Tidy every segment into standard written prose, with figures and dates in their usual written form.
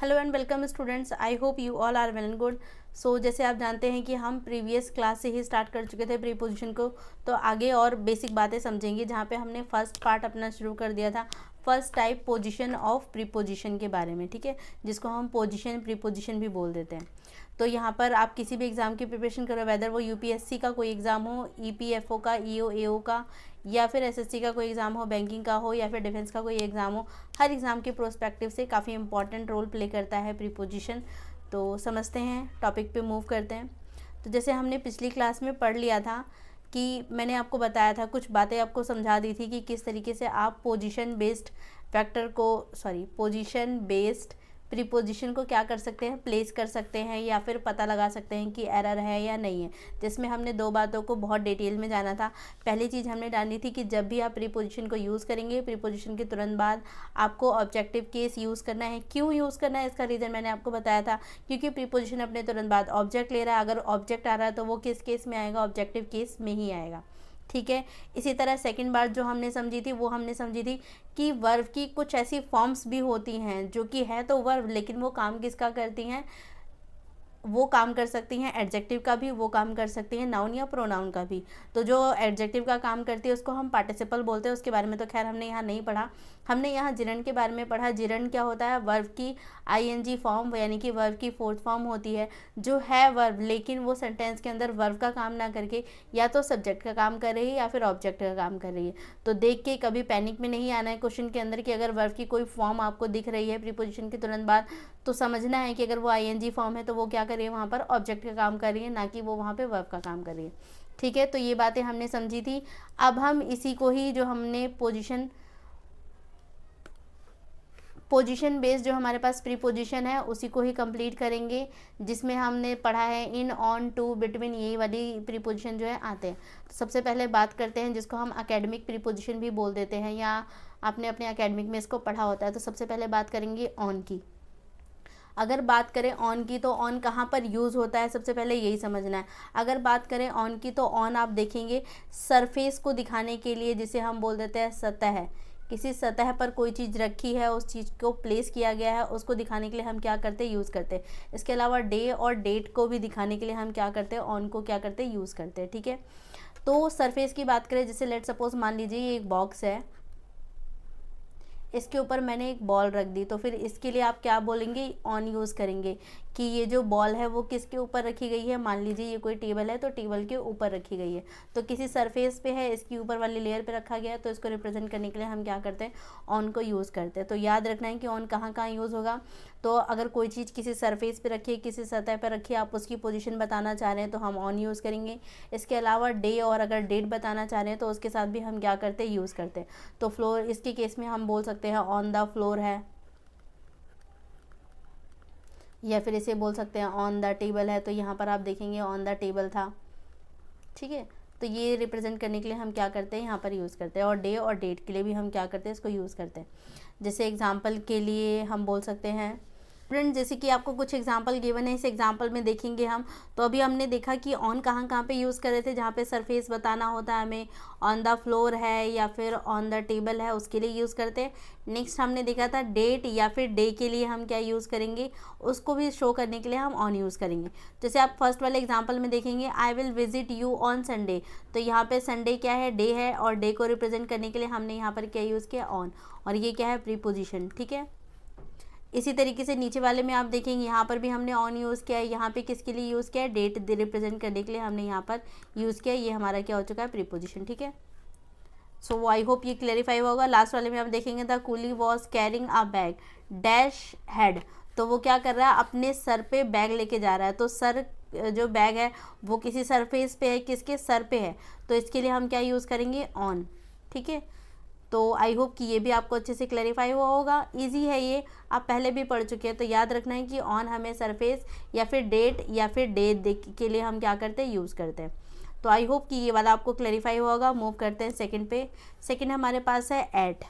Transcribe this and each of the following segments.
Hello and welcome students, I hope you all are well and good. So जैसे आप जानते हैं कि हम प्रीवियस क्लास से ही स्टार्ट कर चुके थे प्रीपोजिशन को, तो आगे और बेसिक बातें समझेंगे जहाँ पे हमने फर्स्ट पार्ट अपना शुरू कर दिया था, first type position of preposition के बारे में, ठीक है, जिसको हम पोजीशन प्रीपोजिशन भी बोल देते हैं। तो यहाँ पर आप किसी भी एग्ज़ाम की प्रिपरेशन करो, वेदर वो यूपीएससी का कोई एग्ज़ाम हो, ईपीएफओ का, ईओ एओ का, या फिर एसएससी का कोई एग्ज़ाम हो, बैंकिंग का हो, या फिर डिफेंस का कोई एग्ज़ाम हो, हर एग्ज़ाम के प्रोस्पेक्टिव से काफ़ी इंपॉर्टेंट रोल प्ले करता है प्रीपोजिशन। तो समझते हैं, टॉपिक पे मूव करते हैं। तो जैसे हमने पिछली क्लास में पढ़ लिया था कि मैंने आपको बताया था, कुछ बातें आपको समझा दी थी कि किस तरीके से आप पोजीशन बेस्ड प्रीपोजिशन को क्या कर सकते हैं, प्लेस कर सकते हैं, या फिर पता लगा सकते हैं कि एरर है या नहीं है। जिसमें हमने दो बातों को बहुत डिटेल में जाना था। पहली चीज़ हमने जानी थी कि जब भी आप प्रीपोजिशन को यूज़ करेंगे, प्रीपोजिशन के तुरंत बाद आपको ऑब्जेक्टिव केस यूज़ करना है। क्यों यूज़ करना है, इसका रीज़न मैंने आपको बताया था, क्योंकि प्रीपोजिशन अपने तुरंत बाद ऑब्जेक्ट ले रहा है। अगर ऑब्जेक्ट आ रहा है तो वो किस केस में आएगा, ऑब्जेक्टिव केस में ही आएगा, ठीक है। इसी तरह सेकंड बात जो हमने समझी थी, वो हमने समझी थी कि वर्ब की कुछ ऐसी फॉर्म्स भी होती हैं जो कि है तो वर्ब, लेकिन वो काम किसका करती हैं, वो काम कर सकती हैं एडजेक्टिव का भी, वो काम कर सकती हैं नाउन या प्रोनाउन का भी। तो जो एडजेक्टिव का काम करती है उसको हम पार्टिसिपल बोलते हैं। उसके बारे में तो खैर हमने यहाँ नहीं पढ़ा, हमने यहाँ जिरंड के बारे में पढ़ा। जिरंड क्या होता है, वर्ब की आईएनजी फॉर्म, यानी कि वर्ब की फोर्थ फॉर्म होती है, जो है वर्ब, लेकिन वो सेंटेंस के अंदर वर्ब का काम ना करके या तो सब्जेक्ट का काम कर रही है या फिर ऑब्जेक्ट का काम कर रही है। तो देख के कभी पैनिक में नहीं आना है क्वेश्चन के अंदर कि अगर वर्ब की कोई फॉर्म आपको दिख रही है प्रीपोजिशन के तुरंत बाद, तो समझना है कि अगर वो आईएनजी फॉर्म है तो वो क्या कर रही है, वहाँ पर ऑब्जेक्ट का काम कर रही है, ना कि वो वहाँ पे वर्ब का काम कर रही है, ठीक है। तो ये बातें हमने समझी थी। अब हम इसी को ही, जो हमने पोजीशन बेस्ड जो हमारे पास प्रीपोजिशन है, उसी को ही कंप्लीट करेंगे, जिसमें हमने पढ़ा है इन, ऑन, टू, बिटवीन, यही वाली प्रीपोजिशन जो है आते हैं। तो सबसे पहले बात करते हैं जिसको हम एकेडमिक प्रीपोजिशन भी बोल देते हैं, या आपने अपने एकेडमिक में इसको पढ़ा होता है। तो सबसे पहले बात करेंगे ऑन की। अगर बात करें ऑन की, तो ऑन कहाँ पर यूज़ होता है, सबसे पहले यही समझना है। अगर बात करें ऑन की, तो ऑन आप देखेंगे सरफेस को दिखाने के लिए, जिसे हम बोल देते हैं सतह। किसी सतह पर कोई चीज़ रखी है, उस चीज़ को प्लेस किया गया है, उसको दिखाने के लिए हम क्या करते हैं, यूज़ करते हैं। इसके अलावा डे और डेट को भी दिखाने के लिए हम क्या करते हैं, ऑन को क्या करते हैं, यूज़ करते हैं, ठीक है। तो सरफेस की बात करें, जैसे लेट सपोज मान लीजिए ये एक बॉक्स है, इसके ऊपर मैंने एक बॉल रख दी, तो फिर इसके लिए आप क्या बोलेंगे, ऑन यूज़ करेंगे कि ये जो बॉल है वो किसके ऊपर रखी गई है। मान लीजिए ये कोई टेबल है, तो टेबल के ऊपर रखी गई है, तो किसी सरफेस पे है, इसकी ऊपर वाली लेयर पे रखा गया है, तो इसको रिप्रेजेंट करने के लिए हम क्या करते हैं, ऑन को यूज़ करते हैं। तो याद रखना है कि ऑन कहाँ कहाँ यूज़ होगा। तो अगर कोई चीज़ किसी सरफेस पे रखी है, किसी सतह पर रखी है, आप उसकी पोजीशन बताना चाह रहे हैं तो हम ऑन यूज़ करेंगे। इसके अलावा डे और अगर डेट बताना चाह रहे हैं तो उसके साथ भी हम क्या करते हैं, यूज़ करते हैं। तो फ्लोर, इसके केस में हम बोल सकते हैं ऑन द फ्लोर है, या फिर इसे बोल सकते हैं ऑन द टेबल है, तो यहाँ पर आप देखेंगे ऑन द टेबल था, ठीक है। तो ये रिप्रेजेंट करने के लिए हम क्या करते हैं, यहाँ पर यूज़ करते हैं। और डे और डेट के लिए भी हम क्या करते हैं, इसको यूज़ करते हैं। जैसे एग्जाम्पल के लिए हम बोल सकते हैं, फ्रेंड जैसे कि आपको कुछ एग्जांपल गिवन है, इस एग्जांपल में देखेंगे हम। तो अभी हमने देखा कि ऑन कहाँ कहाँ पे यूज़ कर रहे थे, जहाँ पे सरफेस बताना होता है हमें, ऑन द फ्लोर है या फिर ऑन द टेबल है, उसके लिए यूज़ करते हैं। नेक्स्ट हमने देखा था डेट या फिर डे के लिए हम क्या यूज़ करेंगे, उसको भी शो करने के लिए हम ऑन यूज़ करेंगे। जैसे आप फर्स्ट वाले एग्जाम्पल में देखेंगे, I will visit you on Sunday, तो यहाँ पे संडे क्या है, डे है, और डे को रिप्रेजेंट करने के लिए हमने यहाँ पर क्या यूज़ किया, ऑन, और ये क्या है, प्रीपोजिशन, ठीक है। इसी तरीके से नीचे वाले में आप देखेंगे, यहाँ पर भी हमने ऑन यूज़ किया है, यहाँ पे किसके लिए यूज़ किया है, डेट रिप्रेजेंट करने के लिए हमने यहाँ पर यूज़ किया है। ये हमारा क्या हो चुका है, प्रीपोजिशन, ठीक है। सो आई होप ये क्लैरिफाई होगा। लास्ट वाले में आप देखेंगे, the coolie was carrying a bag dash head, तो वो क्या कर रहा है, अपने सर पे बैग लेके जा रहा है। तो सर जो बैग है वो किसी सरफेस पे है, किसके सर पे है, तो इसके लिए हम क्या यूज़ करेंगे, ऑन, ठीक है। तो आई होप कि ये भी आपको अच्छे से क्लैरिफाई हुआ होगा। इजी है ये, आप पहले भी पढ़ चुके हैं। तो याद रखना है कि ऑन हमें सरफेस या फिर डेट या फिर डे के लिए हम क्या करते हैं, यूज़ करते हैं। तो आई होप कि ये वाला आपको क्लैरिफाई हुआ होगा। मूव करते हैं सेकंड पे। सेकंड हमारे पास है एट।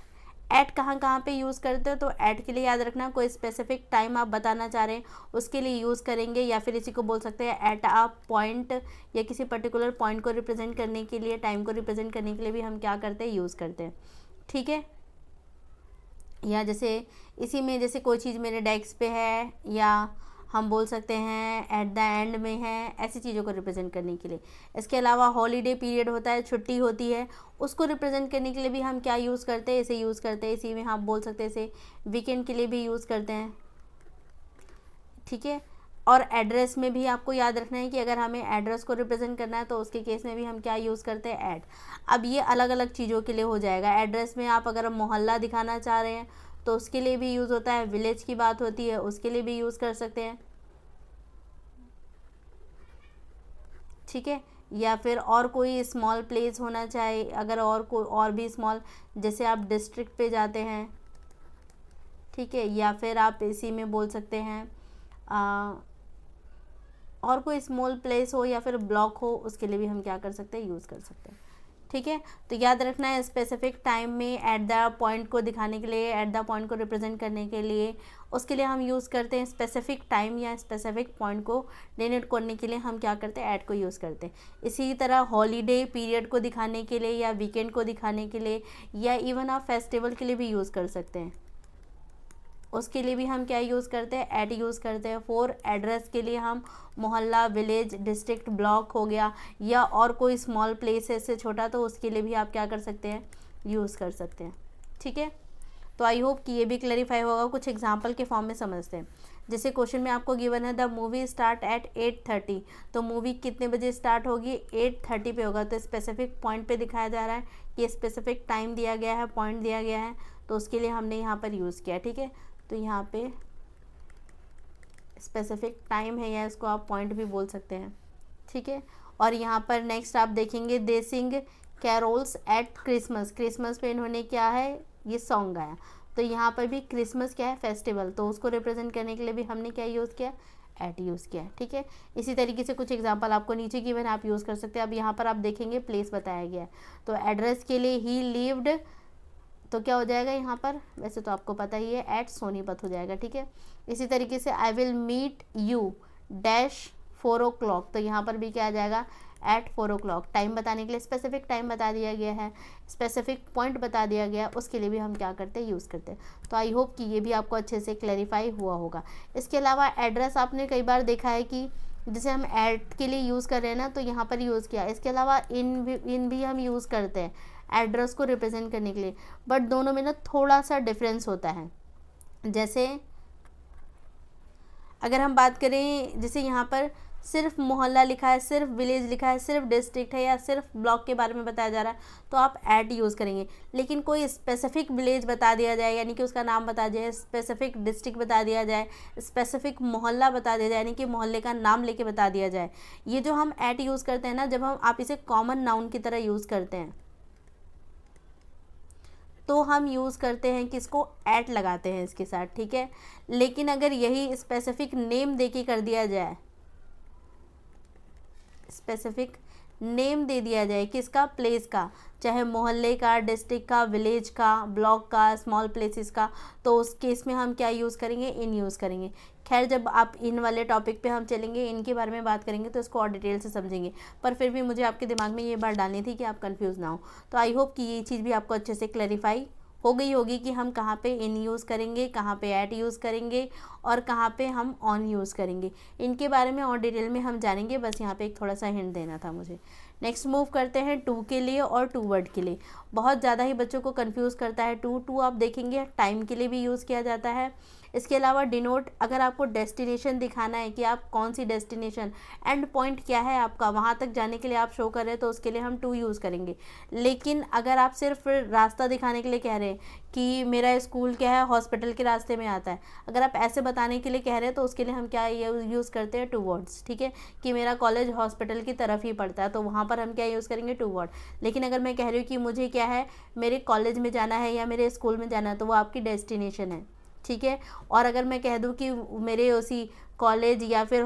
एट कहाँ कहाँ पे यूज़ करते हो, तो एट के लिए याद रखना, कोई स्पेसिफिक टाइम आप बताना चाह रहे हैं उसके लिए यूज़ करेंगे, या फिर इसी को बोल सकते हैं एट अ पॉइंट, या किसी पर्टिकुलर पॉइंट को रिप्रेजेंट करने के लिए, टाइम को रिप्रेजेंट करने के लिए भी हम क्या करते हैं, यूज़ करते हैं, ठीक है। या जैसे इसी में जैसे कोई चीज़ मेरे डेस्क पे है, या हम बोल सकते हैं एट द एंड में है, ऐसी चीज़ों को रिप्रेजेंट करने के लिए। इसके अलावा हॉलीडे पीरियड होता है, छुट्टी होती है, उसको रिप्रेजेंट करने के लिए भी हम क्या यूज़ करते हैं, इसे यूज़ करते हैं। इसी में हम बोल सकते हैं इसे वीकेंड के लिए भी यूज़ करते हैं, ठीक है। और एड्रेस में भी आपको याद रखना है कि अगर हमें एड्रेस को रिप्रेजेंट करना है तो उसके केस में भी हम क्या यूज़ करते हैं, ऐड। अब ये अलग अलग चीज़ों के लिए हो जाएगा। एड्रेस में आप अगर मोहल्ला दिखाना चाह रहे हैं तो उसके लिए भी यूज़ होता है, विलेज की बात होती है उसके लिए भी यूज़ कर सकते हैं, ठीक है। या फिर और कोई स्मॉल प्लेस होना चाहे, अगर और कोई और भी स्मॉल, जैसे आप डिस्ट्रिक्ट पे जाते हैं, ठीक है। या फिर आप इसी में बोल सकते हैं और कोई स्मॉल प्लेस हो या फिर ब्लॉक हो, उसके लिए भी हम क्या कर सकते हैं, यूज़ कर सकते हैं, ठीक है। तो याद रखना है स्पेसिफिक टाइम में एट द पॉइंट को दिखाने के लिए, एट द पॉइंट को रिप्रेजेंट करने के लिए, उसके लिए हम यूज़ करते हैं स्पेसिफिक टाइम या स्पेसिफिक पॉइंट को डिनोट करने के लिए हम क्या करते हैं, एट को यूज़ करते हैं। इसी तरह हॉलीडे पीरियड को दिखाने के लिए या वीकेंड को दिखाने के लिए या इवन आप फेस्टिवल के लिए भी यूज़ कर सकते हैं, उसके लिए भी हम क्या यूज़ करते हैं, एट यूज़ करते हैं। फॉर एड्रेस के लिए हम मोहल्ला, विलेज, डिस्ट्रिक्ट, ब्लॉक हो गया, या और कोई स्मॉल प्लेस है इससे छोटा, तो उसके लिए भी आप क्या कर सकते हैं, यूज़ कर सकते हैं, ठीक है। तो आई होप कि ये भी क्लैरिफाई होगा। कुछ एग्जांपल के फॉर्म में समझते हैं। जैसे क्वेश्चन में आपको गिवन है द मूवी स्टार्ट एट 8:30, तो मूवी कितने बजे स्टार्ट होगी, 8:30 पे होगा। तो स्पेसिफिक पॉइंट पे दिखाया जा रहा है कि स्पेसिफिक टाइम दिया गया है, पॉइंट दिया गया है, तो उसके लिए हमने यहाँ पर यूज़ किया, ठीक है। तो यहाँ पे स्पेसिफिक टाइम है, या इसको आप पॉइंट भी बोल सकते हैं, ठीक है। और यहाँ पर नेक्स्ट आप देखेंगे दे सिंग कैरोल्स एट क्रिसमस, क्रिसमस पे इन्होंने क्या है, ये सॉन्ग गाया। तो यहाँ पर भी क्रिसमस क्या है, फेस्टिवल, तो उसको रिप्रेजेंट करने के लिए भी हमने क्या यूज़ किया, एट यूज़ किया, ठीक है। इसी तरीके से कुछ एग्जांपल आपको नीचे गिवन आप यूज़ कर सकते हैं। अब यहाँ पर आप देखेंगे प्लेस बताया गया है, तो एड्रेस के लिए ही लिव्ड, तो क्या हो जाएगा यहाँ पर, वैसे तो आपको पता ही है, एट सोनीपत हो जाएगा, ठीक है। इसी तरीके से I will meet you dash 4 o'clock, तो यहाँ पर भी क्या आ जाएगा, एट 4 o'clock। टाइम बताने के लिए स्पेसिफिक टाइम बता दिया गया है, स्पेसिफिक पॉइंट बता दिया गया, उसके लिए भी हम क्या करते हैं, यूज़ करते हैं। तो आई होप कि ये भी आपको अच्छे से क्लैरिफाई हुआ होगा। इसके अलावा एड्रेस आपने कई बार देखा है कि जैसे हम एट के लिए यूज़ कर रहे हैं ना, तो यहाँ पर यूज़ किया। इसके अलावा इन भी हम यूज़ करते हैं एड्रेस को रिप्रेजेंट करने के लिए, बट दोनों में ना थोड़ा सा डिफरेंस होता है। जैसे अगर हम बात करें, जैसे यहाँ पर सिर्फ मोहल्ला लिखा है, सिर्फ विलेज लिखा है, सिर्फ डिस्ट्रिक्ट है या सिर्फ ब्लॉक के बारे में बताया जा रहा है, तो आप एट यूज़ करेंगे। लेकिन कोई स्पेसिफिक विलेज बता दिया जाए, यानी कि उसका नाम बता दिया जाए, स्पेसिफिक डिस्ट्रिक्ट बता दिया जाए, स्पेसिफिक मोहल्ला बता दिया जाए, यानी कि मोहल्ले का नाम लेके बता दिया जाए, ये जो हम एट यूज़ करते हैं ना, जब हम आप इसे कॉमन नाउन की तरह यूज़ करते हैं, तो हम यूज़ करते हैं कि इसको एट लगाते हैं इसके साथ, ठीक है। लेकिन अगर यही स्पेसिफिक नेम दे के कर दिया जाए, स्पेसिफिक नेम दे दिया जाए किसका, प्लेस का, चाहे मोहल्ले का, डिस्ट्रिक्ट का, विलेज का, ब्लॉक का, स्मॉल प्लेसेस का, तो उस केस में हम क्या यूज़ करेंगे, इन यूज़ करेंगे। खैर जब आप इन वाले टॉपिक पे हम चलेंगे, इनके बारे में बात करेंगे, तो इसको और डिटेल से समझेंगे, पर फिर भी मुझे आपके दिमाग में ये बात डालनी थी कि आप कंफ्यूज ना हो। तो आई होप कि ये चीज़ भी आपको अच्छे से क्लैरिफाई हो गई होगी कि हम कहाँ पे इन यूज़ करेंगे, कहाँ पे एट यूज़ करेंगे और कहाँ पे हम ऑन यूज़ करेंगे। इनके बारे में और डिटेल में हम जानेंगे, बस यहाँ पे एक थोड़ा सा हिंट देना था मुझे। नेक्स्ट मूव करते हैं टू के लिए और टू वर्ड के लिए। बहुत ज़्यादा ही बच्चों को कंफ्यूज करता है टू आप देखेंगे टाइम के लिए भी यूज़ किया जाता है। इसके अलावा डिनोट, अगर आपको डेस्टिनेशन दिखाना है कि आप कौन सी डेस्टिनेशन, एंड पॉइंट क्या है आपका, वहाँ तक जाने के लिए आप शो कर रहे हैं, तो उसके लिए हम टू यूज़ करेंगे। लेकिन अगर आप सिर्फ रास्ता दिखाने के लिए कह रहे हैं कि मेरा स्कूल क्या है, हॉस्पिटल के रास्ते में आता है, अगर आप ऐसे बताने के लिए कह रहे हैं, तो उसके लिए हम क्या यूज़ करते हैं, टू वर्ड्स, ठीक है, कि मेरा कॉलेज हॉस्पिटल की तरफ ही पड़ता है, तो वहाँ पर हम क्या यूज़ करेंगे, टू वर्ड। लेकिन अगर मैं कह रही हूँ कि मुझे क्या है, मेरे कॉलेज में जाना है या मेरे स्कूल में जाना है, तो वो आपकी डेस्टिनेशन है, ठीक है। और अगर मैं कह दूं कि मेरे उसी कॉलेज या फिर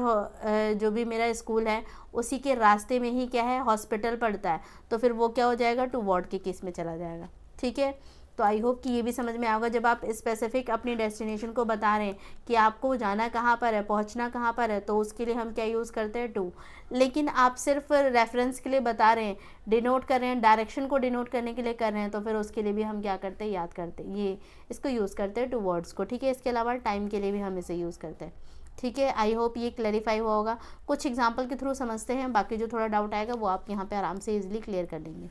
जो भी मेरा स्कूल है उसी के रास्ते में ही क्या है, हॉस्पिटल पड़ता है, तो फिर वो क्या हो जाएगा, टू वर्ड के केस में चला जाएगा, ठीक है। तो आई होप कि ये भी समझ में आएगा। जब आप स्पेसिफिक अपनी डेस्टिनेशन को बता रहे हैं कि आपको जाना कहाँ पर है, पहुँचना कहाँ पर है, तो उसके लिए हम क्या यूज़ करते हैं, टू। लेकिन आप सिर्फ रेफरेंस के लिए बता रहे हैं, डिनोट कर रहे हैं, डायरेक्शन को डिनोट करने के लिए कर रहे हैं, तो फिर उसके लिए भी हम क्या करते हैं, याद करते हैं, ये इसको यूज़ करते हैं टू वर्ड्स को, ठीक है। इसके अलावा टाइम के लिए भी हम इसे यूज़ करते हैं, ठीक है। आई होप ये क्लैरिफाई हुआ होगा। कुछ एग्जांपल के थ्रू समझते हैं, बाकी जो थोड़ा डाउट आएगा वो आप यहाँ पे आराम से इजीली क्लियर कर लेंगे।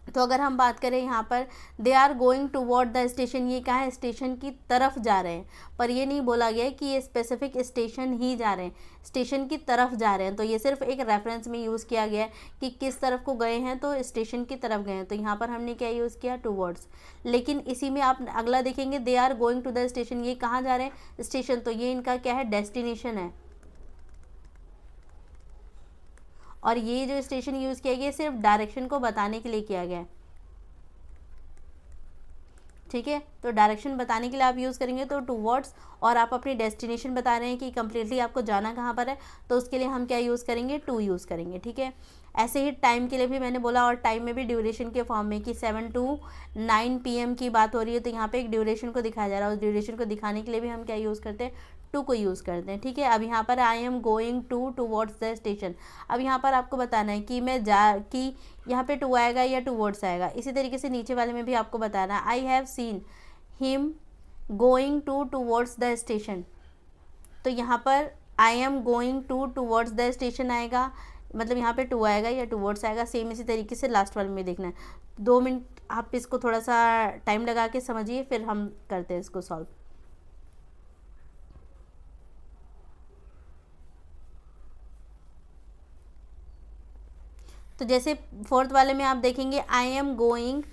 तो अगर हम बात करें यहाँ पर, they are going toward the station, ये क्या है, स्टेशन की तरफ जा रहे हैं, पर ये नहीं बोला गया है कि ये स्पेसिफिक स्टेशन ही जा रहे हैं, स्टेशन की तरफ जा रहे हैं। तो ये सिर्फ एक रेफरेंस में यूज़ किया गया है कि किस तरफ को गए हैं, तो स्टेशन की तरफ गए हैं, तो यहाँ पर हमने क्या यूज़ किया, टूवर्ड्स। लेकिन इसी में आप अगला देखेंगे, they are going to the station, ये कहाँ जा रहे हैं, स्टेशन, तो ये इनका क्या है, डेस्टिनेशन है। और ये जो स्टेशन यूज़ किया गया सिर्फ डायरेक्शन को बताने के लिए किया गया है, ठीक है। तो डायरेक्शन बताने के लिए आप यूज़ करेंगे तो टूवर्ड्स, और आप अपनी डेस्टिनेशन बता रहे हैं कि कम्प्लीटली आपको जाना कहाँ पर है, तो उसके लिए हम क्या यूज़ करेंगे, टू यूज़ करेंगे, ठीक है। ऐसे ही टाइम के लिए भी मैंने बोला, और टाइम में भी ड्यूरेशन के फॉर्म में कि 7 to 9 PM की बात हो रही है, तो यहाँ पे एक ड्यूरेशन को दिखाया जा रहा है, उस ड्यूरेशन को दिखाने के लिए भी हम क्या यूज़ करते हैं, टू को यूज़ करते हैं, ठीक है। अब यहाँ पर I am going towards the station, अब यहाँ पर आपको बताना है कि मैं कि यहाँ पे टू आएगा या टूवर्ड्स आएगा। इसी तरीके से नीचे वाले में भी आपको बताना है, I have seen him going towards the station, तो यहाँ पर I am going towards the station आएगा, मतलब यहाँ पे टू आएगा या टूवर्ड्स आएगा। सेम इसी तरीके से लास्ट वाले में देखना है। 2 मिनट आप इसको थोड़ा सा टाइम लगा के समझिए, फिर हम करते हैं इसको सॉल्व। तो जैसे फोर्थ वाले में आप देखेंगे, आई एम गोइंग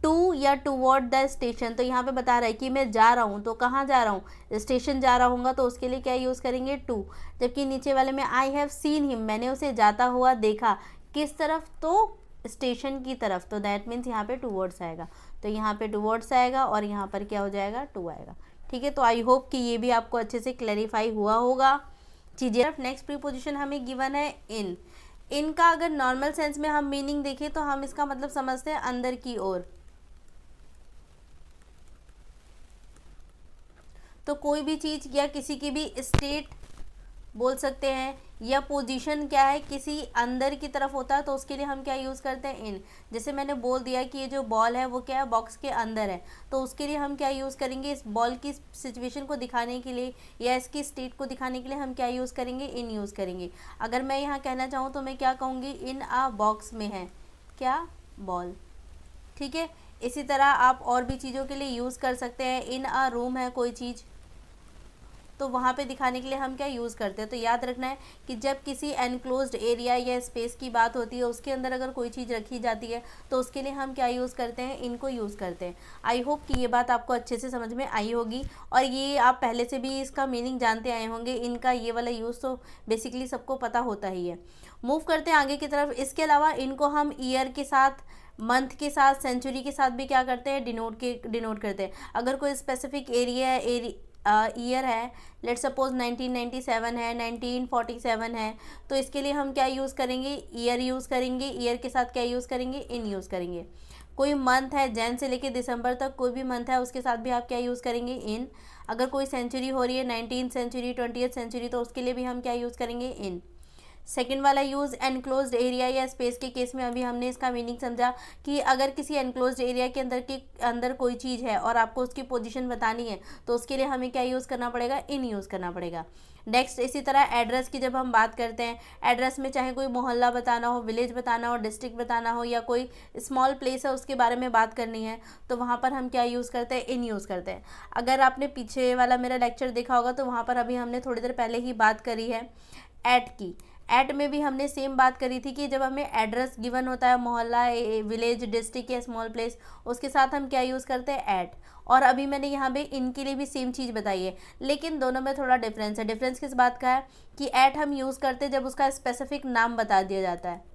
टू या टूवर्ड द स्टेशन, तो यहाँ पे बता रहा है कि मैं जा रहा हूँ, तो कहाँ जा रहा हूँ, स्टेशन जा रहा हूँगा, तो उसके लिए क्या यूज़ करेंगे, टू। जबकि नीचे वाले में आई हैव सीन हिम, मैंने उसे जाता हुआ देखा, किस तरफ, तो स्टेशन की तरफ, तो दैट मीन्स यहाँ पे टूवर्ड्स आएगा, तो यहाँ पे टूवर्ड्स आएगा और यहाँ पर क्या हो जाएगा, टू आएगा, ठीक है। तो आई होप कि ये भी आपको अच्छे से क्लैरिफाई हुआ होगा चीज़ें। नेक्स्ट प्रीपोजिशन हमें गिवन है इन। इनका अगर नॉर्मल सेंस में हम मीनिंग देखें तो हम इसका मतलब समझते हैं अंदर की ओर। तो कोई भी चीज़ या किसी की भी स्टेट बोल सकते हैं, या पोजीशन क्या है, किसी अंदर की तरफ होता है, तो उसके लिए हम क्या यूज़ करते हैं, इन। जैसे मैंने बोल दिया कि ये जो बॉल है वो क्या है, बॉक्स के अंदर है, तो उसके लिए हम क्या यूज़ करेंगे, इस बॉल की सिचुएशन को दिखाने के लिए या इसकी स्टेट को दिखाने के लिए हम क्या यूज़ करेंगे, इन यूज़ करेंगे। अगर मैं यहाँ कहना चाहूँ तो मैं क्या कहूँगी, इन आ बॉक्स में है क्या, बॉल, ठीक है। इसी तरह आप और भी चीज़ों के लिए यूज़ कर सकते हैं, इन आ रूम है कोई चीज़, तो वहाँ पे दिखाने के लिए हम क्या यूज़ करते हैं। तो याद रखना है कि जब किसी एनक्लोज्ड एरिया या स्पेस की बात होती है, उसके अंदर अगर कोई चीज़ रखी जाती है तो उसके लिए हम क्या यूज़ करते हैं, इनको यूज़ करते हैं। आई होप कि ये बात आपको अच्छे से समझ में आई होगी, और ये आप पहले से भी इसका मीनिंग जानते आए होंगे। इनका ये वाला यूज़ तो बेसिकली सबको पता होता ही है। मूव करते हैं आगे की तरफ। इसके अलावा इनको हम ईयर के साथ, मंथ के साथ, सेंचुरी के साथ भी क्या करते हैं, डिनोट करते हैं। अगर कोई स्पेसिफिक एरिया है, ईयर है, लेट्स सपोज 1997 है, 1947 है, तो इसके लिए हम क्या यूज़ करेंगे, ईयर यूज़ करेंगे। ईयर के साथ क्या यूज़ करेंगे, इन यूज़ करेंगे। कोई मंथ है, जैन से लेके दिसंबर तक कोई भी मंथ है, उसके साथ भी आप क्या यूज़ करेंगे, इन। अगर कोई सेंचुरी हो रही है, 19th सेंचुरी, 20th सेंचुरी, तो उसके लिए भी हम क्या यूज़ करेंगे, इन। सेकेंड वाला यूज़ एनक्लोज्ड एरिया या स्पेस के केस में अभी हमने इसका मीनिंग समझा कि अगर किसी एनक्लोज्ड एरिया के अंदर कोई चीज़ है और आपको उसकी पोजीशन बतानी है, तो उसके लिए हमें क्या यूज़ करना पड़ेगा, इन यूज़ करना पड़ेगा। नेक्स्ट इसी तरह एड्रेस की जब हम बात करते हैं, एड्रेस में चाहे कोई मोहल्ला बताना हो, विलेज बताना हो, डिस्ट्रिक्ट बताना हो, या कोई स्मॉल प्लेस है उसके बारे में बात करनी है, तो वहाँ पर हम क्या यूज़ करते हैं, इन यूज़ करते हैं। अगर आपने पीछे वाला मेरा लेक्चर देखा होगा तो वहाँ पर अभी हमने थोड़ी देर पहले ही बात करी है एट की। एट में भी हमने सेम बात करी थी कि जब हमें एड्रेस गिवन होता है, मोहल्ला, विलेज, डिस्ट्रिक्ट या स्मॉल प्लेस, उसके साथ हम क्या यूज़ करते हैं, एट। और अभी मैंने यहाँ पे इनके लिए भी सेम चीज़ बताई है, लेकिन दोनों में थोड़ा डिफरेंस है। डिफरेंस किस बात का है कि एट हम यूज़ करते हैं जब उसका स्पेसिफिक नाम बता दिया जाता है।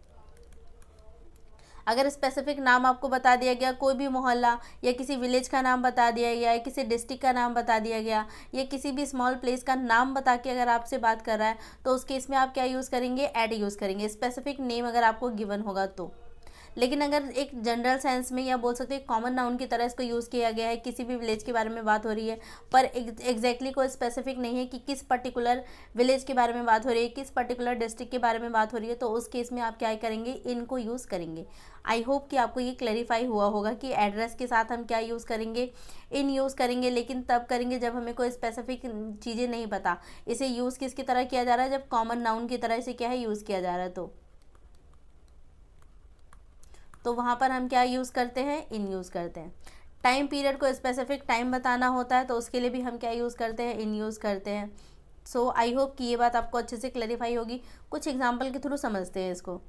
अगर स्पेसिफिक नाम आपको बता दिया गया, कोई भी मोहल्ला या किसी विलेज का नाम बता दिया गया, या किसी डिस्ट्रिक्ट का नाम बता दिया गया, या किसी भी स्मॉल प्लेस का नाम बता के अगर आपसे बात कर रहा है, तो उस केस में आप क्या यूज़ करेंगे, एट यूज़ करेंगे, स्पेसिफिक नेम अगर आपको गिवन होगा तो। लेकिन अगर एक जनरल सेंस में या बोल सकते हैं कॉमन नाउन की तरह इसको यूज़ किया गया है, किसी भी विलेज के बारे में बात हो रही है पर एग्जैक्टली कोई स्पेसिफिक नहीं है कि किस पर्टिकुलर विलेज के बारे में बात हो रही है, किस पर्टिकुलर डिस्ट्रिक्ट के बारे में बात हो रही है, तो उस केस में आप क्या करेंगे, इनको यूज़ करेंगे। आई होप कि आपको ये क्लैरिफाई हुआ होगा कि एड्रेस के साथ हम क्या यूज़ करेंगे, इन यूज़ करेंगे, लेकिन तब करेंगे जब हमें कोई स्पेसिफिक चीज़ें नहीं पता। इसे यूज़ किसकी तरह किया जा रहा है, जब कॉमन नाउन की तरह इसे क्या है यूज़ किया जा रहा है, तो वहाँ पर हम क्या यूज़ करते हैं, इन यूज़ करते हैं। टाइम पीरियड को स्पेसिफिक टाइम बताना होता है तो उसके लिए भी हम क्या यूज़ करते हैं, इन यूज़ करते हैं। सो आई होप कि ये बात आपको अच्छे से क्लैरिफाई होगी। कुछ एग्जाम्पल के थ्रू समझते हैं इसको।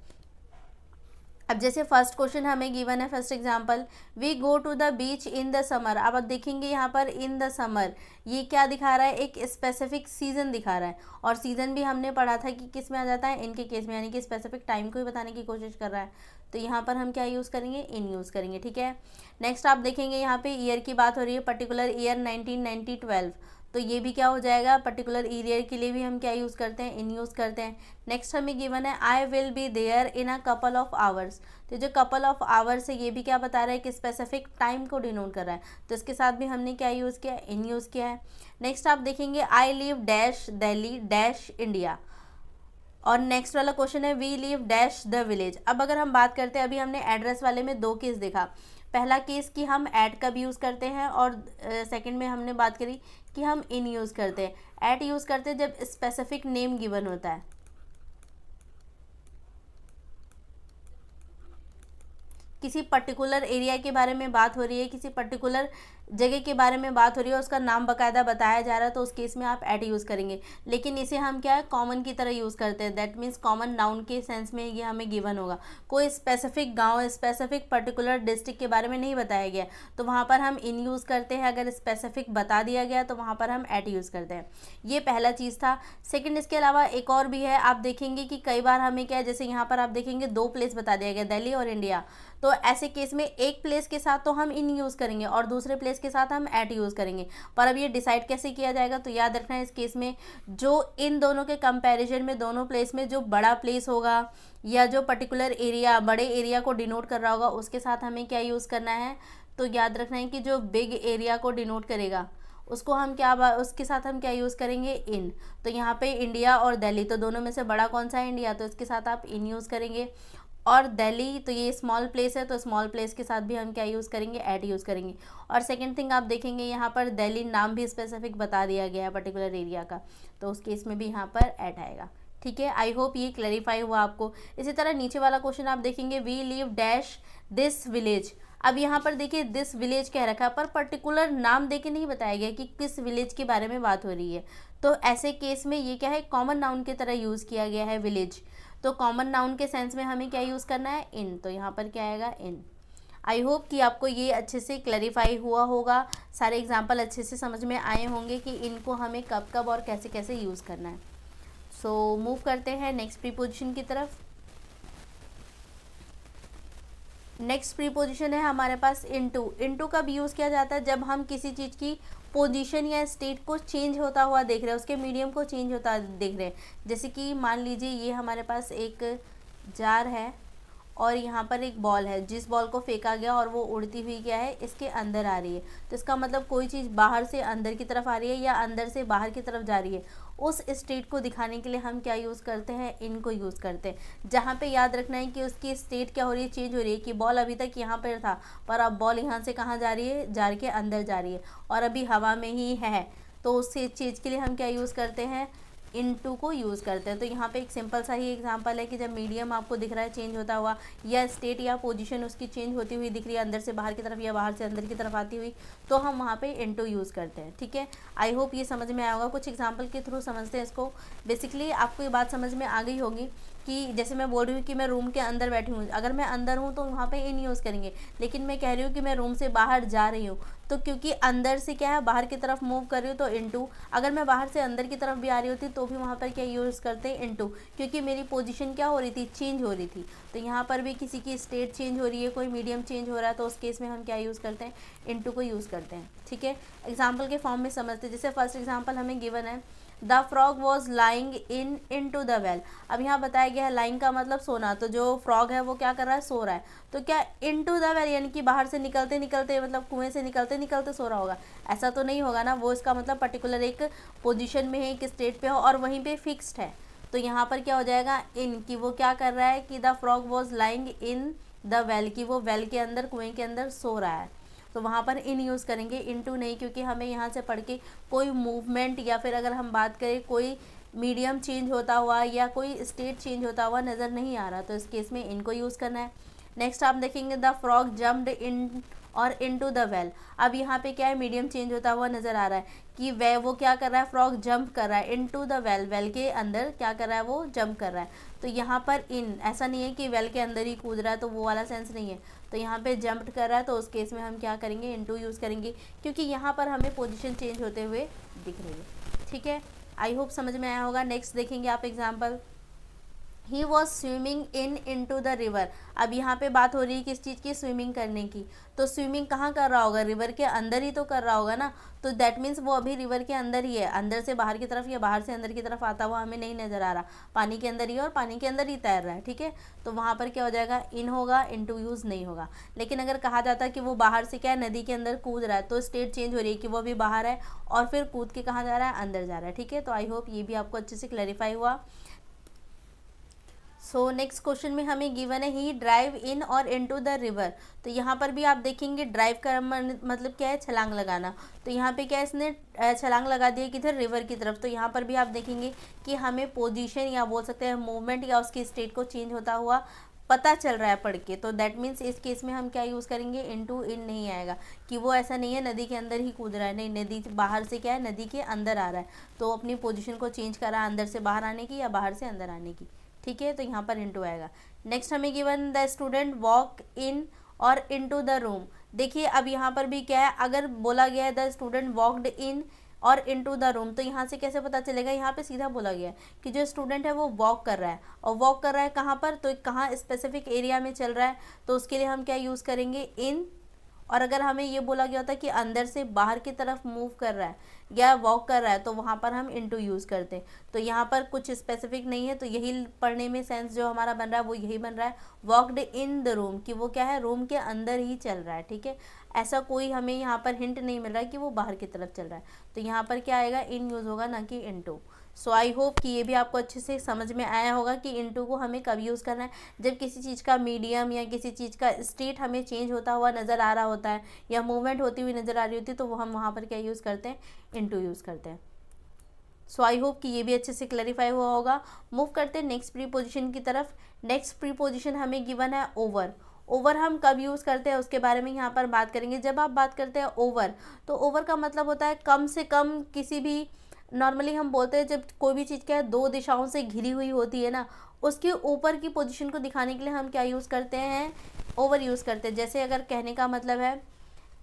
अब जैसे फर्स्ट क्वेश्चन हमें गिवन है, first example, we go to the beach in the summer. अब आप देखेंगे यहाँ पर इन द समर, ये क्या दिखा रहा है, एक स्पेसिफिक सीजन दिखा रहा है, और सीजन भी हमने पढ़ा था कि किस में आ जाता है, इनके केस में, यानी कि स्पेसिफिक टाइम को ही बताने की कोशिश कर रहा है। तो यहाँ पर हम क्या यूज़ करेंगे, इन यूज़ करेंगे, ठीक है। नेक्स्ट आप देखेंगे यहाँ पे ईयर की बात हो रही है, पर्टिकुलर ईयर 1912, तो ये भी क्या हो जाएगा, पर्टिकुलर ईयर के लिए भी हम क्या यूज़ करते हैं, इन यूज़ करते हैं। नेक्स्ट हमें गिवन है I will be there in a couple of hours, तो जो कपल ऑफ आवर्स है ये भी क्या बता रहा है कि स्पेसिफिक टाइम को डिनोट कर रहा है, तो इसके साथ भी हमने क्या यूज़ किया, इन यूज़ किया है। नेक्स्ट आप देखेंगे I live dash Delhi dash India, और नेक्स्ट वाला क्वेश्चन है we live dash the village. अब अगर हम बात करते हैं, अभी हमने एड्रेस वाले में दो केस देखा, पहला केस कि हम ऐट का भी यूज़ करते हैं, और सेकंड में हमने बात करी कि हम इन यूज़ करते हैं। ऐट यूज़ करते हैं जब स्पेसिफिक नेम गिवन होता है, किसी पर्टिकुलर एरिया के बारे में बात हो रही है, किसी पर्टिकुलर जगह के बारे में बात हो रही है, उसका नाम बाकायदा बताया जा रहा है, तो उस केस में आप एट यूज़ करेंगे। लेकिन इसे हम क्या है, कॉमन की तरह यूज़ करते हैं, दैट मीन्स कॉमन नाउन के सेंस में ये हमें गिवन होगा। कोई स्पेसिफिक गांव, स्पेसिफिक पर्टिकुलर डिस्ट्रिक्ट के बारे में नहीं बताया गया, तो वहाँ पर हम इन यूज़ करते हैं। अगर स्पेसिफिक बता दिया गया तो वहाँ पर हम एट यूज़ करते हैं। ये पहला चीज़ था। सेकेंड, इसके अलावा एक और भी है, आप देखेंगे कि कई बार हमें क्या है, जैसे यहाँ पर आप देखेंगे दो प्लेस बता दिया गया, दिल्ली और इंडिया, तो ऐसे केस में एक प्लेस के साथ तो हम इन यूज़ करेंगे और दूसरे प्लेस के साथ हम एट यूज़ करेंगे। पर अब ये डिसाइड कैसे किया जाएगा, तो याद रखना है इस केस में जो इन दोनों के कंपैरिजन में, दोनों प्लेस में जो बड़ा प्लेस होगा या जो पर्टिकुलर एरिया बड़े एरिया को डिनोट कर रहा होगा, उसके साथ हमें क्या यूज़ करना है, तो याद रखना है कि जो बिग एरिया को डिनोट करेगा उसको हम क्या, उसके साथ हम क्या यूज़ करेंगे, इन। तो यहाँ पे इंडिया और दिल्ली, तो दोनों में से बड़ा कौन सा है, इंडिया, तो इसके साथ आप इन यूज़ करेंगे। और दिल्ली, तो ये स्मॉल प्लेस है, तो स्मॉल प्लेस के साथ भी हम क्या यूज़ करेंगे, एट यूज़ करेंगे। और सेकंड थिंग आप देखेंगे यहाँ पर दिल्ली नाम भी स्पेसिफिक बता दिया गया है पर्टिकुलर एरिया का, तो उस केस में भी यहाँ पर एट आएगा, ठीक है। आई होप ये क्लैरिफाई हुआ आपको। इसी तरह नीचे वाला क्वेश्चन आप देखेंगे we live dash this village. अब यहाँ पर देखिए दिस विलेज कह रखा है, पर पर्टिकुलर नाम देके नहीं बताया गया कि किस विलेज के बारे में बात हो रही है, तो ऐसे केस में ये क्या है, कॉमन नाउन की तरह यूज़ किया गया है विलेज। तो कॉमन नाउन के सेंस में हमें क्या यूज़ करना है, इन, तो यहाँ पर क्या आएगा, इन। आई होप कि आपको ये अच्छे से क्लैरिफाई हुआ होगा, सारे एग्जाम्पल अच्छे से समझ में आए होंगे कि इनको हमें कब कब और कैसे कैसे यूज़ करना है। सो मूव करते हैं नेक्स्ट प्रीपोजिशन की तरफ। नेक्स्ट प्रीपोजिशन है हमारे पास इनटू। इनटू कब यूज़ किया जाता है, जब हम किसी चीज़ की पोजीशन या स्टेट को चेंज होता हुआ देख रहे हैं, उसके मीडियम को चेंज होता देख रहे हैं। जैसे कि मान लीजिए ये हमारे पास एक जार है और यहाँ पर एक बॉल है, जिस बॉल को फेंका गया और वो उड़ती हुई क्या है, इसके अंदर आ रही है, तो इसका मतलब कोई चीज़ बाहर से अंदर की तरफ आ रही है या अंदर से बाहर की तरफ जा रही है। उस स्टेट को दिखाने के लिए हम क्या यूज़ करते हैं, इनको यूज़ करते हैं। जहाँ पे याद रखना है कि उसकी स्टेट क्या हो रही है, चेंज हो रही है, कि बॉल अभी तक यहाँ पर था पर अब बॉल यहाँ से कहाँ जा रही है, जार के अंदर जा रही है और अभी हवा में ही है, तो उस चीज़ के लिए हम क्या यूज़ करते हैं, इनटू को यूज़ करते हैं। तो यहाँ पे एक सिंपल सा ही एग्जांपल है कि जब मीडियम आपको दिख रहा है चेंज होता हुआ, या स्टेट या पोजीशन उसकी चेंज होती हुई दिख रही है, अंदर से बाहर की तरफ या बाहर से अंदर की तरफ आती हुई, तो हम वहाँ पे इनटू यूज़ करते हैं, ठीक है। आई होप ये समझ में आया होगा। कुछ एग्जाम्पल के थ्रू समझते हैं इसको। बेसिकली आपको ये बात समझ में आ गई होगी कि जैसे मैं बोल रही हूँ कि मैं रूम के अंदर बैठी हूँ, अगर मैं अंदर हूँ तो वहाँ पे इन यूज़ करेंगे, लेकिन मैं कह रही हूँ कि मैं रूम से बाहर जा रही हूँ, तो क्योंकि अंदर से क्या है, बाहर की तरफ मूव कर रही हूँ, तो इनटू। अगर मैं बाहर से अंदर की तरफ भी आ रही होती तो भी वहाँ पर क्या यूज़ करते हैं, इनटू, क्योंकि मेरी पोजीशन क्या हो रही थी, चेंज हो रही थी। तो यहाँ पर भी किसी की स्टेट चेंज हो रही है, कोई मीडियम चेंज हो रहा है, तो उस केस में हम क्या यूज़ करते हैं, इनटू को यूज़ करते हैं, ठीक है। एग्जाम्पल के फॉर्म में समझते हैं। जैसे फर्स्ट एग्जाम्पल हमें गिवन है, the frog was lying into the well. अब यहाँ बताया गया है लाइंग का मतलब सोना, तो जो फ्रॉग है वो क्या कर रहा है, सो रहा है। तो क्या इन टू द वेल यानी कि बाहर से निकलते निकलते, मतलब कुएं से निकलते निकलते सो रहा होगा, ऐसा तो नहीं होगा ना। वो इसका मतलब पर्टिकुलर एक पोजिशन में है, एक स्टेट पे हो और वहीं पे फिक्स्ड है। तो यहाँ पर क्या हो जाएगा, इन की वो क्या कर रहा है कि the frog was lying in the well, की वो वेल के अंदर, कुएं के अंदर सो रहा है। तो वहाँ पर इन यूज़ करेंगे, इनटू नहीं, क्योंकि हमें यहाँ से पढ़ के कोई मूवमेंट या फिर अगर हम बात करें कोई मीडियम चेंज होता हुआ या कोई स्टेट चेंज होता हुआ नज़र नहीं आ रहा, तो इस केस में इनको यूज़ करना है। नेक्स्ट आप देखेंगे द फ्रॉग जम्प्ड इन और इनटू द वेल। अब यहाँ पे क्या है, मीडियम चेंज होता हुआ नज़र आ रहा है कि वे वो क्या कर रहा है, फ्रॉग जंप कर रहा है इनटू द वेल, वेल के अंदर क्या कर रहा है, वो जंप कर रहा है। तो यहाँ पर इन, ऐसा नहीं है कि वेल के अंदर ही कूद रहा है, तो वो वाला सेंस नहीं है। तो यहाँ पे जंप कर रहा है, तो उस केस में हम क्या करेंगे, इनटू यूज़ करेंगे, क्योंकि यहाँ पर हमें पोजीशन चेंज होते हुए दिख रही है। ठीक है, आई होप समझ में आया होगा। नेक्स्ट देखेंगे आप example, he was swimming into the river. अब यहाँ पे बात हो रही है किस चीज़ की, स्विमिंग करने की। तो स्विमिंग कहाँ कर रहा होगा, रिवर के अंदर ही तो कर रहा होगा ना। तो दैट मीन्स वो अभी रिवर के अंदर ही है, अंदर से बाहर की तरफ या बाहर से अंदर की तरफ आता हुआ हमें नहीं नज़र आ रहा, पानी के अंदर ही और पानी के अंदर ही तैर रहा है। ठीक है, तो वहाँ पर क्या हो जाएगा, इन होगा, इनटू यूज़ नहीं होगा। लेकिन अगर कहा जाता है कि वो बाहर से क्या है, नदी के अंदर कूद रहा है, तो स्टेट चेंज हो रही है कि वो अभी बाहर है और फिर कूद के कहाँ जा रहा है, अंदर जा रहा है। ठीक है, तो आई होप ये भी आपको अच्छे से क्लैरिफाई हुआ। सो नेक्स्ट क्वेश्चन में हमें गिवन है ही ड्राइव इन और इनटू द रिवर। तो यहाँ पर भी आप देखेंगे ड्राइव का मतलब क्या है, छलांग लगाना। तो यहाँ पे क्या है, इसने छलांग लगा दी है किधर, रिवर की तरफ। तो यहाँ पर भी आप देखेंगे कि हमें पोजीशन या बोल सकते हैं मूवमेंट या उसकी स्टेट को चेंज होता हुआ पता चल रहा है पढ़ के। तो दैट मीन्स इस केस में हम क्या यूज़ करेंगे, इनटू इन नहीं आएगा कि वो ऐसा नहीं है नदी के अंदर ही कूद रहा है, नहीं, नदी बाहर से क्या है, नदी के अंदर आ रहा है, तो अपनी पोजीशन को चेंज कर रहा है अंदर से बाहर आने की या बाहर से अंदर आने की। ठीक है, तो यहाँ पर इनटू आएगा। नेक्स्ट हमें given the student walk in और इनटू द रूम। देखिए अब यहाँ पर भी क्या है, अगर बोला गया है द स्टूडेंट वॉकड इन और इनटू द रूम, तो यहाँ से कैसे पता चलेगा, यहाँ पे सीधा बोला गया है कि जो स्टूडेंट है वो वॉक कर रहा है, और वॉक कर रहा है कहाँ पर, तो कहाँ स्पेसिफिक एरिया में चल रहा है, तो उसके लिए हम क्या यूज़ करेंगे, इन। और अगर हमें ये बोला गया होता कि अंदर से बाहर की तरफ मूव कर रहा है या वॉक कर रहा है, तो वहाँ पर हम इनटू यूज़ करते हैं। तो यहाँ पर कुछ स्पेसिफिक नहीं है, तो यही पढ़ने में सेंस जो हमारा बन रहा है वो यही बन रहा है, वॉकड इन द रूम, कि वो क्या है, रूम के अंदर ही चल रहा है। ठीक है, ऐसा कोई हमें यहाँ पर हिंट नहीं मिल रहा है कि वो बाहर की तरफ चल रहा है। तो यहाँ पर क्या आएगा, इन यूज़ होगा, ना कि इनटू। सो आई होप कि ये भी आपको अच्छे से समझ में आया होगा कि इनटू को हमें कब यूज़ करना है, जब किसी चीज़ का मीडियम या किसी चीज़ का स्टेट हमें चेंज होता हुआ नज़र आ रहा होता है या मूवमेंट होती हुई नज़र आ रही होती है, तो वो हम वहाँ पर क्या यूज़ करते हैं, इनटू यूज़ करते हैं। सो आई होप कि ये भी अच्छे से क्लैरिफाई हुआ होगा। मूव करते हैं नेक्स्ट प्रीपोजिशन की तरफ। नेक्स्ट प्रीपोजिशन हमें गिवन है ओवर। ओवर हम कब यूज़ करते हैं उसके बारे में यहाँ पर बात करेंगे। जब आप बात करते हैं ओवर, तो ओवर का मतलब होता है कम से कम, किसी भी, नॉर्मली हम बोलते हैं जब कोई भी चीज़ क्या है दो दिशाओं से घिरी हुई होती है ना, उसके ऊपर की पोजीशन को दिखाने के लिए हम क्या यूज़ करते हैं, ओवर यूज़ करते हैं। जैसे अगर कहने का मतलब है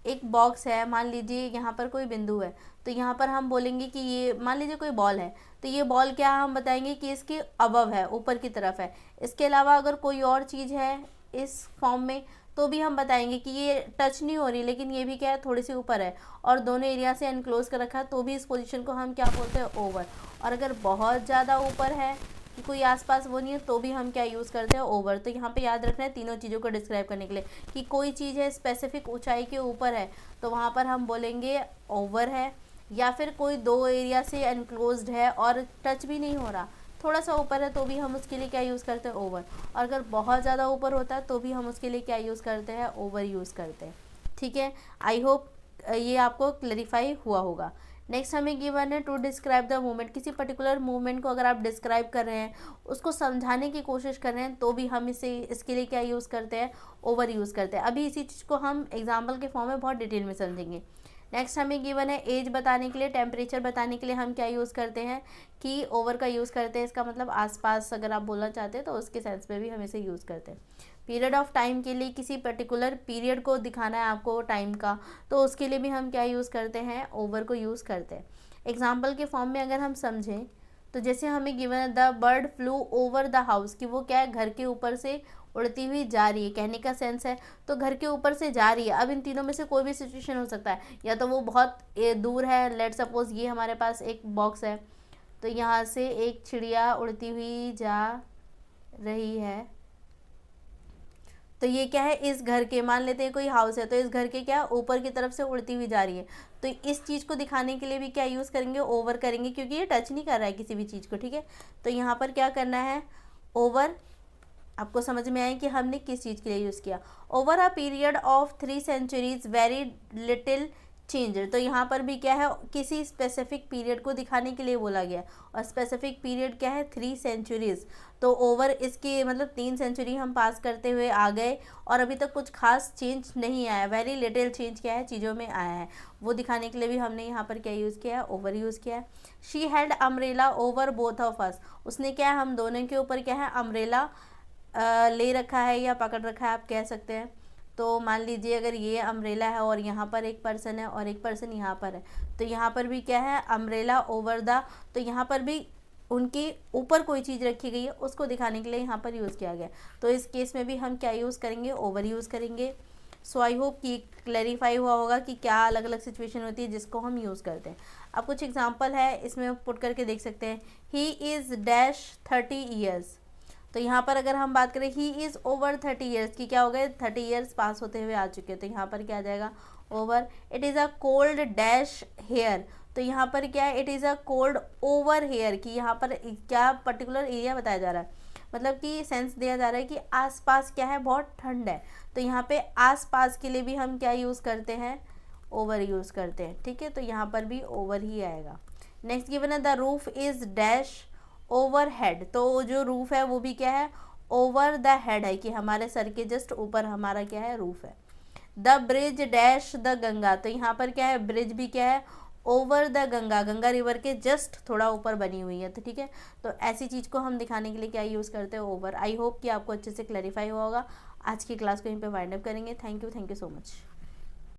एक बॉक्स है, मान लीजिए यहाँ पर कोई बिंदु है, तो यहाँ पर हम बोलेंगे कि ये, मान लीजिए कोई बॉल है, तो ये बॉल क्या हम बताएंगे कि इसके अबव है, ऊपर की तरफ है। इसके अलावा अगर कोई और चीज़ है इस फॉर्म में, तो भी हम बताएंगे कि ये टच नहीं हो रही, लेकिन ये भी क्या है, थोड़ी सी ऊपर है और दोनों एरिया से एनक्लोज कर रखा है, तो भी इस पोजीशन को हम क्या बोलते हैं, ओवर। और अगर बहुत ज़्यादा ऊपर है कि कोई आसपास वो नहीं है, तो भी हम क्या यूज़ करते हैं, ओवर। तो यहाँ पे याद रखना है तीनों चीज़ों को डिस्क्राइब करने के लिए कि कोई चीज़ है स्पेसिफिक ऊंचाई के ऊपर है, तो वहाँ पर हम बोलेंगे ओवर है, या फिर कोई दो एरिया से एनक्लोज्ड है और टच भी नहीं हो रहा, थोड़ा सा ऊपर है, तो भी हम उसके लिए क्या यूज़ करते हैं, ओवर। और अगर बहुत ज़्यादा ऊपर होता है तो भी हम उसके लिए क्या यूज़ करते हैं, ओवर यूज़ करते हैं। ठीक है, आई होप ये आपको क्लैरिफाई हुआ होगा। नेक्स्ट हमें गिवन है टू डिस्क्राइब द मूवमेंट। किसी पर्टिकुलर मूवमेंट को अगर आप डिस्क्राइब कर रहे हैं, उसको समझाने की कोशिश कर रहे हैं, तो भी हम इसके लिए क्या यूज़ करते हैं, ओवर यूज़ करते हैं। अभी इसी चीज़ को हम एग्जाम्पल के फॉर्म में बहुत डिटेल में समझेंगे। नेक्स्ट हमें गिवन है एज बताने के लिए, टेम्परेचर बताने के लिए हम क्या यूज़ करते हैं, कि ओवर का यूज़ करते हैं। इसका मतलब आसपास अगर आप बोलना चाहते हैं तो उसके सेंस में भी हम इसे यूज़ करते हैं। पीरियड ऑफ टाइम के लिए, किसी पर्टिकुलर पीरियड को दिखाना है आपको टाइम का, तो उसके लिए भी हम क्या यूज़ करते हैं, ओवर को यूज़ करते हैं। एग्जाम्पल के फॉर्म में अगर हम समझें, तो जैसे हमें गिवन है the bird flu over the house, कि वो क्या है, घर के ऊपर से उड़ती हुई जा रही है, कहने का सेंस है तो घर के ऊपर से जा रही है। अब इन तीनों में से कोई भी सिचुएशन हो सकता है, या तो वो बहुत दूर है, लेट सपोज ये हमारे पास एक बॉक्स है, तो यहाँ से एक चिड़िया उड़ती हुई जा रही है। तो ये क्या है, इस घर के, मान लेते हैं कोई हाउस है, तो इस घर के क्या ऊपर की तरफ से उड़ती हुई जा रही है। तो इस चीज़ को दिखाने के लिए भी क्या यूज़ करेंगे, ओवर करेंगे, क्योंकि ये टच नहीं कर रहा है किसी भी चीज़ को, ठीक है। तो यहाँ पर क्या करना है, ओवर। आपको समझ में आए कि हमने किस चीज़ के लिए यूज़ किया। Over a period of 3 centuries very little change. तो यहाँ पर भी क्या है, किसी स्पेसिफिक पीरियड को दिखाने के लिए बोला गया, और स्पेसिफिक पीरियड क्या है, 3 centuries। तो ओवर इसके मतलब 3 सेंचुरी हम पास करते हुए आ गए, और अभी तक कुछ खास चेंज नहीं आया, वेरी लिटिल चेंज क्या है, चीज़ों में आया है, वो दिखाने के लिए भी हमने यहाँ पर क्या यूज़ किया है, ओवर यूज़ किया है। She had umbrella over both of us. उसने क्या है, हम दोनों के ऊपर क्या है, अम्ब्रेला ले रखा है या पकड़ रखा है, आप कह सकते हैं। तो मान लीजिए अगर ये अम्ब्रेला है और यहाँ पर एक पर्सन है और एक पर्सन यहाँ पर है, तो यहाँ पर भी क्या है, अम्ब्रेला ओवर द। तो यहाँ पर भी उनके ऊपर कोई चीज़ रखी गई है, उसको दिखाने के लिए यहाँ पर यूज़ किया गया। तो इस केस में भी हम क्या यूज़ करेंगे, ओवर यूज़ करेंगे। सो आई होप कि क्लैरिफाई हुआ होगा कि क्या अलग अलग सिचुएशन होती है जिसको हम यूज़ करते हैं। अब कुछ एग्जांपल है, इसमें पुट करके देख सकते हैं। He is dash 30 years। तो यहाँ पर अगर हम बात करें, ही इज़ ओवर 30 years की, क्या हो गए, 30 years पास होते हुए आ चुके हैं, तो यहाँ पर क्या आ जाएगा, over. It is a cold dash here. तो यहाँ पर क्या है, it is a cold over here की, यहाँ पर क्या पर्टिकुलर एरिया बताया जा रहा है, मतलब कि सेंस दिया जा रहा है कि आसपास क्या है, बहुत ठंड है। तो यहाँ पे आसपास के लिए भी हम क्या यूज़ करते हैं, ओवर यूज़ करते हैं, ठीक है। तो यहाँ पर भी ओवर ही आएगा। नेक्स्ट गिवन है, the roof is dash over head. तो जो रूफ है वो भी क्या है, ओवर द हेड है, कि हमारे सर के जस्ट ऊपर हमारा क्या है, रूफ है। The bridge dash the Ganga. तो यहाँ पर क्या है, ब्रिज भी क्या है, over the Ganga, Ganga river के जस्ट थोड़ा ऊपर बनी हुई है, तो ठीक है। तो ऐसी चीज़ को हम दिखाने के लिए क्या यूज़ करते हैं, ओवर। आई होप कि आपको अच्छे से क्लैरिफाई हुआ होगा। आज की क्लास को यहीं पे वाइंड अप करेंगे। Thank you so much.